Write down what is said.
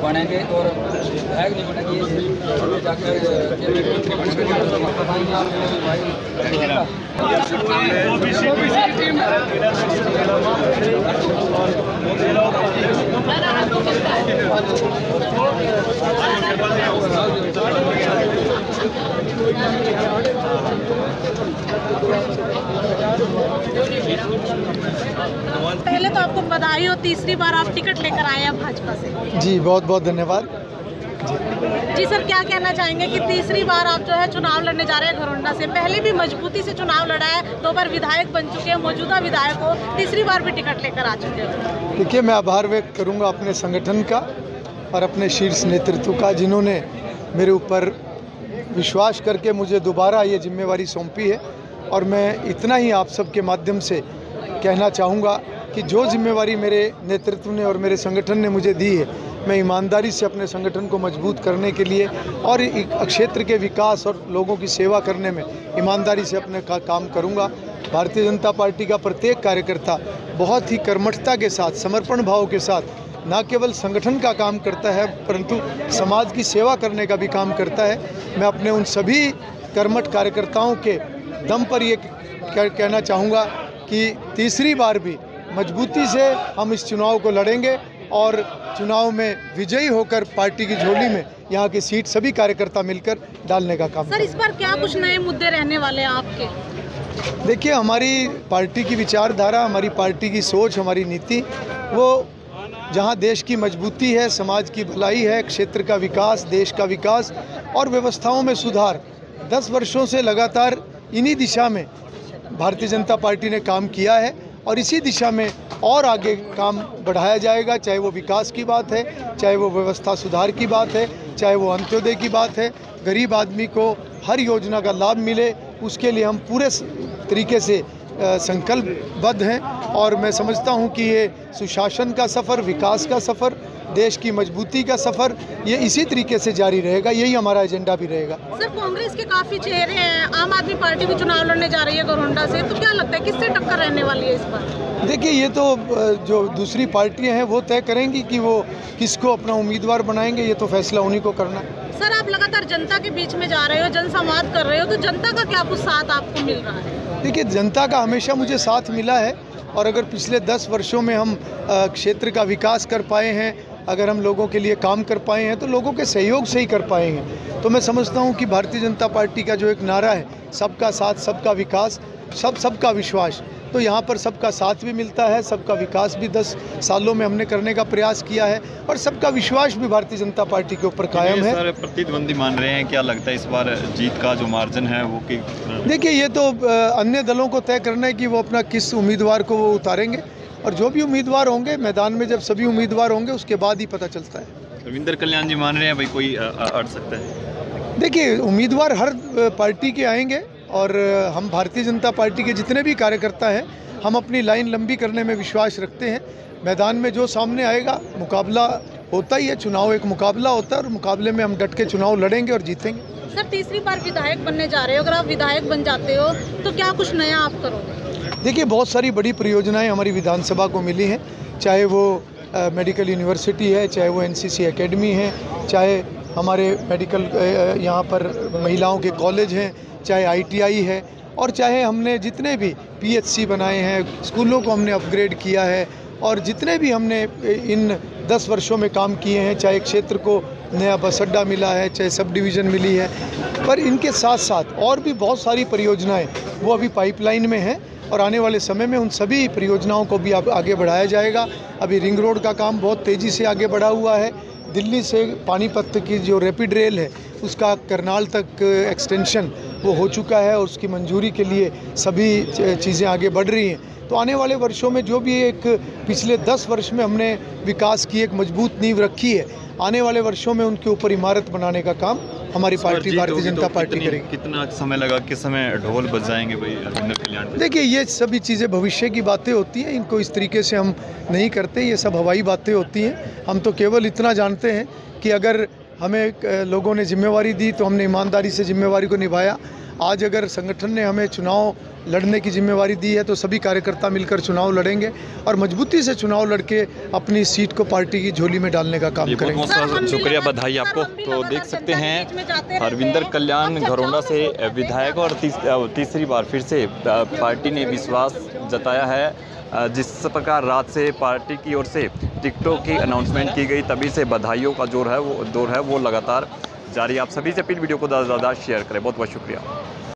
बनेंगे और विधायक नहीं बनेंगे जाकर पहले तो आपको बधाई हो, तीसरी बार आप टिकट लेकर आए हैं भाजपा से। जी बहुत बहुत धन्यवाद। जी सर, क्या कहना चाहेंगे कि तीसरी बार आप जो है चुनाव लड़ने जा रहे हैं घरौंडा से? पहले भी मजबूती से चुनाव लड़ा है, 2 बार विधायक बन चुके हैं, मौजूदा विधायक हो, तीसरी बार भी टिकट लेकर आ चुके हैं। देखिए, मैं आभार व्यक्त करूंगा अपने संगठन का और अपने शीर्ष नेतृत्व का, जिन्होंने मेरे ऊपर विश्वास करके मुझे दोबारा ये जिम्मेवारी सौंपी है। और मैं इतना ही आप सबके माध्यम से कहना चाहूँगा कि जो जिम्मेवारी मेरे नेतृत्व ने और मेरे संगठन ने मुझे दी है, मैं ईमानदारी से अपने संगठन को मजबूत करने के लिए और क्षेत्र के विकास और लोगों की सेवा करने में ईमानदारी से अपने काम करूंगा। भारतीय जनता पार्टी का प्रत्येक कार्यकर्ता बहुत ही कर्मठता के साथ, समर्पण भाव के साथ न केवल संगठन का काम करता है परंतु समाज की सेवा करने का भी काम करता है। मैं अपने उन सभी कर्मठ कार्यकर्ताओं के दम पर ये कहना चाहूँगा कि तीसरी बार भी मजबूती से हम इस चुनाव को लड़ेंगे और चुनाव में विजयी होकर पार्टी की झोली में यहाँ की सीट सभी कार्यकर्ता मिलकर डालने का काम। सर, इस बार क्या कुछ नए मुद्दे रहने वाले हैं आपके? देखिए, हमारी पार्टी की विचारधारा, हमारी पार्टी की सोच, हमारी नीति, वो जहाँ देश की मजबूती है, समाज की भलाई है, क्षेत्र का विकास, देश का विकास और व्यवस्थाओं में सुधार, 10 वर्षों से लगातार इन्हीं दिशा में भारतीय जनता पार्टी ने काम किया है और इसी दिशा में और आगे काम बढ़ाया जाएगा। चाहे वो विकास की बात है, चाहे वो व्यवस्था सुधार की बात है, चाहे वो अंत्योदय की बात है, गरीब आदमी को हर योजना का लाभ मिले, उसके लिए हम पूरे तरीके से संकल्पबद्ध हैं। और मैं समझता हूं कि ये सुशासन का सफ़र, विकास का सफ़र, देश की मजबूती का सफ़र, ये इसी तरीके से जारी रहेगा। यही हमारा एजेंडा भी रहेगा। सर, कांग्रेस के काफ़ी चेहरे हैं, आम आदमी पार्टी भी चुनाव लड़ने जा रही है घरौंडा से, तो क्या लगता है किससे टक्कर रहने वाली है इस बार? देखिए, ये तो जो दूसरी पार्टियां हैं वो तय करेंगी कि वो किसको अपना उम्मीदवार बनाएंगे, ये तो फैसला उन्हीं को करना। सर, आप लगातार जनता के बीच में जा रहे हो, जनसंवाद कर रहे हो, तो जनता का क्या कुछ साथ आपको मिल रहा है? देखिए, जनता का हमेशा मुझे साथ मिला है और अगर पिछले 10 वर्षों में हम क्षेत्र का विकास कर पाए हैं, अगर हम लोगों के लिए काम कर पाए हैं तो लोगों के सहयोग से ही कर पाए हैं। तो मैं समझता हूं कि भारतीय जनता पार्टी का जो एक नारा है, सबका साथ, सबका विकास, सबका विश्वास, तो यहाँ पर सबका साथ भी मिलता है, सबका विकास भी 10 सालों में हमने करने का प्रयास किया है और सबका विश्वास भी भारतीय जनता पार्टी के ऊपर कायम है। सर, प्रतिद्वंदी मान रहे हैं, क्या लगता है इस बार जीत का जो मार्जिन है वो कि? देखिए, ये तो अन्य दलों को तय करना है कि वो अपना किस उम्मीदवार को वो उतारेंगे और जो भी उम्मीदवार होंगे मैदान में, जब सभी उम्मीदवार होंगे उसके बाद ही पता चलता है। रविंद्र कल्याण जी मान रहे हैं भाई कोई अड़ सकता है? देखिए, उम्मीदवार हर पार्टी के आएंगे और हम भारतीय जनता पार्टी के जितने भी कार्यकर्ता हैं, हम अपनी लाइन लंबी करने में विश्वास रखते हैं। मैदान में जो सामने आएगा, मुकाबला होता ही है, चुनाव एक मुकाबला होता है और मुकाबले में हम डट के चुनाव लड़ेंगे और जीतेंगे। सर, तीसरी बार विधायक बनने जा रहे हो, अगर आप विधायक बन जाते हो तो क्या कुछ नया आप करोगे? देखिए, बहुत सारी बड़ी परियोजनाएं हमारी विधानसभा को मिली हैं, चाहे वो मेडिकल यूनिवर्सिटी है, चाहे वो एनसीसी एकेडमी है, चाहे हमारे मेडिकल यहाँ पर महिलाओं के कॉलेज हैं, चाहे आईटीआई है और चाहे हमने जितने भी पीएचसी बनाए हैं, स्कूलों को हमने अपग्रेड किया है और जितने भी हमने इन 10 वर्षों में काम किए हैं, चाहे क्षेत्र को नया बस अड्डा मिला है, चाहे सब डिवीज़न मिली है, पर इनके साथ साथ और भी बहुत सारी परियोजनाएं वो अभी पाइपलाइन में हैं और आने वाले समय में उन सभी परियोजनाओं को भी आगे बढ़ाया जाएगा। अभी रिंग रोड का काम बहुत तेज़ी से आगे बढ़ा हुआ है। दिल्ली से पानीपत की जो रैपिड रेल है उसका करनाल तक एक्सटेंशन वो हो चुका है और उसकी मंजूरी के लिए सभी चीज़ें आगे बढ़ रही हैं। तो आने वाले वर्षों में जो भी एक पिछले 10 वर्ष में हमने विकास की एक मजबूत नींव रखी है, आने वाले वर्षों में उनके ऊपर इमारत बनाने का काम हमारी पार्टी भारतीय जनता पार्टी करेगी। कितना समय लगा, किस समय ढोल बजाएंगे भाई रविंद्र कल्याण? देखिए, ये सभी चीज़ें भविष्य की बातें होती हैं, इनको इस तरीके से हम नहीं करते, ये सब हवाई बातें होती हैं। हम तो केवल इतना जानते हैं कि अगर हमें लोगों ने जिम्मेवारी दी तो हमने ईमानदारी से जिम्मेवारी को निभाया। आज अगर संगठन ने हमें चुनाव लड़ने की जिम्मेवारी दी है तो सभी कार्यकर्ता मिलकर चुनाव लड़ेंगे और मजबूती से चुनाव लड़के अपनी सीट को पार्टी की झोली में डालने का काम करेंगे। बहुत बहुत शुक्रिया, बधाई आपको। तो देख सकते हैं हरविंदर कल्याण घरौंडा से विधायक और तीसरी बार फिर से पार्टी ने विश्वास जताया है। जिस प्रकार रात से पार्टी की ओर से टिकटों की अनाउंसमेंट की गई, तभी से बधाइयों का दौर है वो लगातार जारी। आप सभी से अपील वीडियो को ज़्यादा से ज़्यादा शेयर करें। बहुत बहुत शुक्रिया।